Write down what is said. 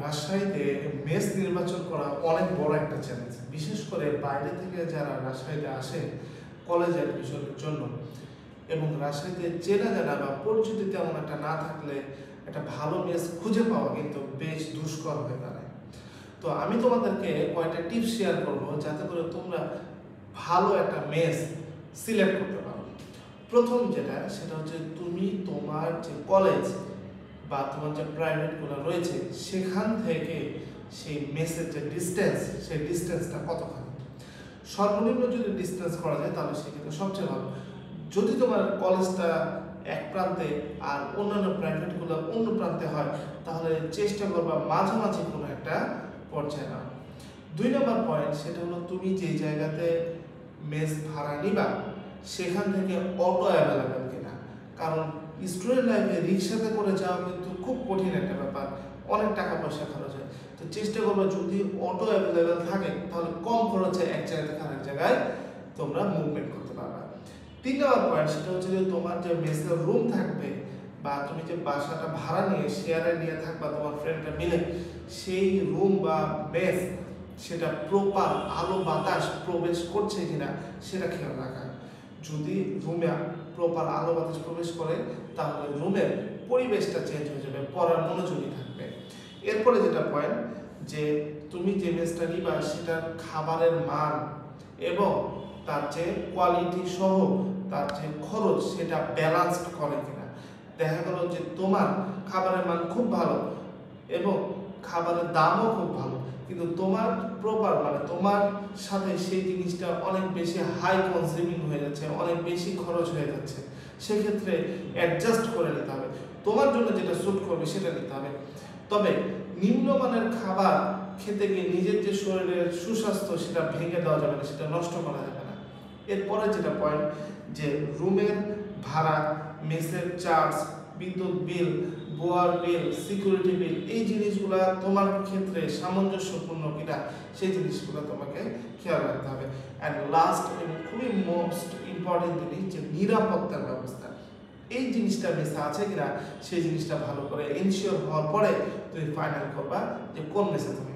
রাজশাহীতে মেস নির্বাচন করা অনেক বড় একটা চ্যালেঞ্জ, বিশেষ করে বাইরে থেকে যারা রাজশাহীতে আসে কলেজ অ্যাডমিশনের জন্য, এবং রাজশাহীতে চেনা জানা বা পরিচিতি তেমন একটা না থাকলে একটা ভালো মেস খুঁজে পাওয়া কিন্তু বেশ দুষ্কর হয়ে দাঁড়ায়। তো আমি তোমাদেরকে কয়েকটা টিপস শেয়ার করবো যাতে করে তোমরা ভালো একটা মেস সিলেক্ট করতে পারো। প্রথম যেটা সেটা হচ্ছে তুমি তোমার যে কলেজ বা তোমার যে প্রাইভেটগুলো রয়েছে সেখান থেকে সেই মেসের যে ডিস্টেন্স, সেই ডিস্টেন্সটা কতখানি। সর্বনিম্ন যদি ডিস্টেন্স করা যায় তাহলে সেক্ষেত্রে সবচেয়ে ভালো। যদি তোমার কলেজটা এক প্রান্তে আর অন্যান্য প্রাইভেটগুলো অন্য প্রান্তে হয় তাহলে চেষ্টা করবা মাঝামাঝি কোনো একটা পর্যায়ে না। 2 নম্বর পয়েন্ট সেটা হলো তুমি যে জায়গাতে মেস ভাড়া নিবা সেখান থেকে অটো অ্যাভেলেবেল কিনা, কারণ স্টুডেন্ট লাইফে রিক্সাতে করে যাওয়া কিন্তু খুব কঠিন একটা ব্যাপার, অনেক টাকা পয়সা খরচ হয়। তো চেষ্টা করবো যদি অটো অ্যাভেলেবেল থাকে তাহলে কম খরচে এক জায়গা থেকে আরেক জায়গায় তোমরা মুভমেন্ট করতে পারবে। 3 নম্বর পয়েন্ট সেটা হচ্ছে যে তোমার যে মেসের রুম থাকবে বা তুমি যে বাসাটা ভাড়া নিয়ে শেয়ারে নিয়ে থাকবা তোমার ফ্রেন্ডরা মিলে, সেই রুম বা মেস সেটা প্রপার আলো বাতাস প্রবেশ করছে কিনা সেটা খেয়াল রাখা। যদি রুমে প্রপার আলো বাতাস প্রবেশ করে তাহলে রুমের পরিবেশটা চেঞ্জ হয়ে যাবে, পড়ার মনোযোগী থাকবে। এরপরে যেটা পয়েন্ট যে তুমি যে মেসটা নিবা সেটার খাবারের মান এবং তার যে কোয়ালিটি সহ তার যে খরচ সেটা ব্যালান্সড করে কিনা। দেখা গেল যে তোমার খাবারের মান খুব ভালো এবং খাবারের দামও খুব ভালো, কিন্তু তোমার প্রপার মানে তোমার সাথে সেই জিনিসটা অনেক বেশি হাই কনজিউমিং হয়ে যাচ্ছে, অনেক বেশি খরচ হয়ে যাচ্ছে, সেক্ষেত্রে অ্যাডজাস্ট করে নিতে হবে। তোমার জন্য যেটা স্যুট করবে সেটা নিতে হবে। তবে নিম্নমানের খাবার খেতে গিয়ে নিজের যে শরীরের সুস্বাস্থ্য সেটা ভেঙে দেওয়া যাবে না, সেটা নষ্ট করা যাবে না। এরপরে যেটা পয়েন্ট যে রুমের ভাড়া, মেসের চার্জ, বিদ্যুৎ বিল, বোয়ার বিল, সিকিউরিটি বিল, এই জিনিসগুলো তোমার ক্ষেত্রে সামঞ্জস্যপূর্ণ কিনা সেই জিনিসগুলো তোমাকে খেয়াল রাখতে হবে। অ্যান্ড লাস্ট এবং খুবই মোস্ট ইম্পর্টেন্ট জিনিস যে নিরাপত্তার ব্যবস্থা, এই জিনিসটা মেসে আছে কিনা সেই জিনিসটা ভালো করে এনশিওর হওয়ার পরে তুমি ফাইনাল করবা যে কোন মেসে তুমি